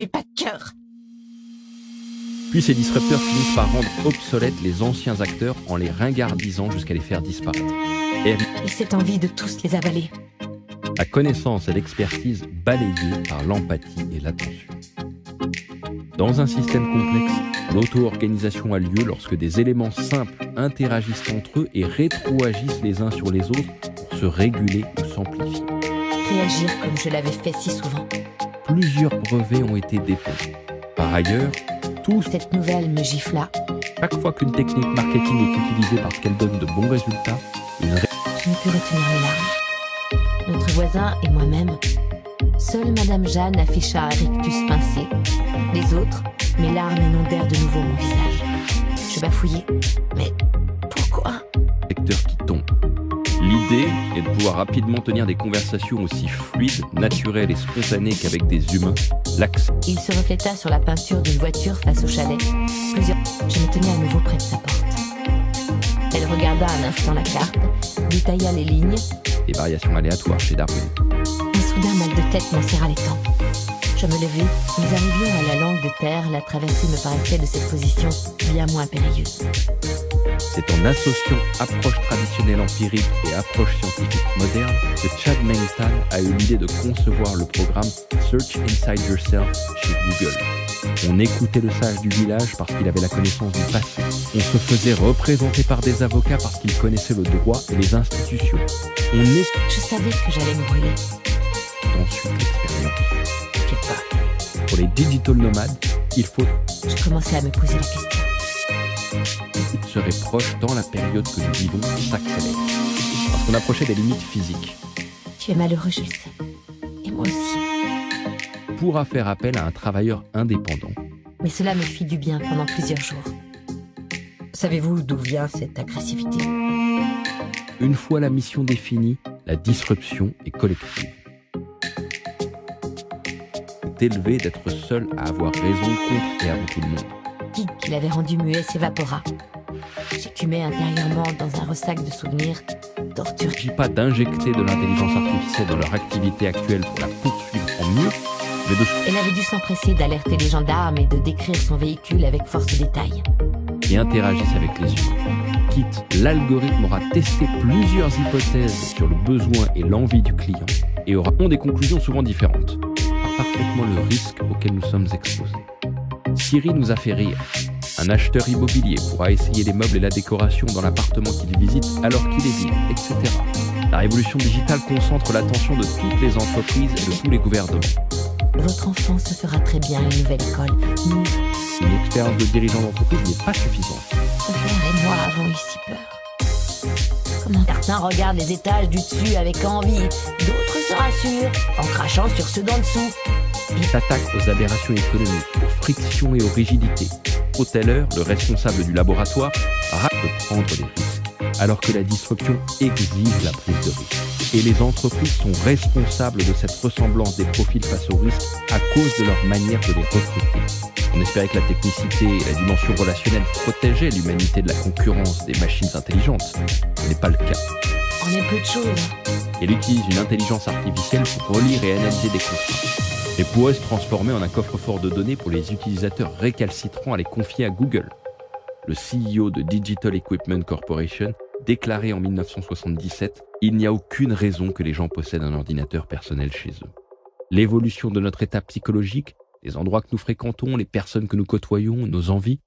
J'ai pas de cœur. Puis ces disrupteurs finissent par rendre obsolètes les anciens acteurs en les ringardisant jusqu'à les faire disparaître. Et cette envie de tous les avaler. La connaissance et l'expertise balayées par l'empathie et l'attention. Dans un système complexe, l'auto-organisation a lieu lorsque des éléments simples interagissent entre eux et rétroagissent les uns sur les autres pour se réguler ou s'amplifier. Réagir comme je l'avais fait si souvent. Plusieurs brevets ont été déposés. Par ailleurs, cette nouvelle me gifla. Chaque fois qu'une technique marketing est utilisée parce qu'elle donne de bons résultats, je ne pus retenir mes larmes. Notre voisin et moi-même. Seule Madame Jeanne afficha un rictus pincé. Les autres, mes larmes inondèrent de nouveau mon visage. Je bafouillai. Mais pourquoi ? Secteur qui tombe. L'idée est de pouvoir rapidement tenir des conversations aussi fluides, naturelles et spontanées qu'avec des humains. Il se refléta sur la peinture d'une voiture face au chalet. Je me tenais à nouveau près de sa porte. Elle regarda un instant la carte, détailla les lignes. Des variations aléatoires chez Darwin. Un soudain mal de tête m'en serra les tempes. Je me levai, nous arrivions à la langue de terre. La traversée me paraissait de cette position bien moins périlleuse. C'est en associant approche traditionnelle empirique et approche scientifique moderne que Chad Mental a eu l'idée de concevoir le programme Search Inside Yourself chez Google. On écoutait le sage du village parce qu'il avait la connaissance du passé. On se faisait représenter par des avocats parce qu'ils connaissaient le droit et les institutions. Je savais que j'allais me brûler. Ensuite, l'expérience. T'inquiète pas. Pour les digital nomades, il faut... Je commençais à me poser la question. Il serait proche dans la période que nous vivons s'accélère. Parce qu'on approchait des limites physiques. Tu es malheureux, je le sais. Et moi aussi. Pourra faire appel à un travailleur indépendant. Mais cela me fit du bien pendant plusieurs jours. Savez-vous d'où vient cette agressivité ? Une fois la mission définie, la disruption est collective. C'est élevé d'être seul à avoir raison contre et avant tout le monde. Qui qu'il avait rendu muet s'évapora. J'écumais intérieurement dans un ressac de souvenirs, torture. Il ne s'agit pas d'injecter de l'intelligence artificielle dans leur activité actuelle pour la poursuivre en mieux, mais de... Elle avait dû s'empresser d'alerter les gendarmes et de décrire son véhicule avec force de détail. Qui interagissent avec les humains. Quitte, l'algorithme aura testé plusieurs hypothèses sur le besoin et l'envie du client et aura des conclusions souvent différentes. Parfaitement le risque auquel nous sommes exposés. Siri nous a fait rire. Un acheteur immobilier pourra essayer les meubles et la décoration dans l'appartement qu'il visite alors qu'il est vide, etc. La révolution digitale concentre l'attention de toutes les entreprises et de tous les gouvernements. Votre enfant se fera très bien à une nouvelle école. Nous... Une expérience de dirigeant d'entreprise n'est pas suffisante. Son père et moi avons eu si peur. Comment certains regardent les étages du dessus avec envie, d'autres se rassurent en crachant sur ceux d'en dessous. Il s'attaque aux aberrations économiques, aux frictions et aux rigidités. Au Teller, le responsable du laboratoire, rate de prendre des risques, alors que la disruption exige la prise de risque. Et les entreprises sont responsables de cette ressemblance des profils face aux risques à cause de leur manière de les recruter. On espérait que la technicité et la dimension relationnelle protégeaient l'humanité de la concurrence des machines intelligentes. Ce n'est pas le cas. On est peu de choses. Elle utilise une intelligence artificielle pour relire et analyser des contrats. Et pourrait se transformer en un coffre-fort de données pour les utilisateurs récalcitrants à les confier à Google. Le CEO de Digital Equipment Corporation déclarait en 1977 « Il n'y a aucune raison que les gens possèdent un ordinateur personnel chez eux. L'évolution de notre état psychologique, les endroits que nous fréquentons, les personnes que nous côtoyons, nos envies,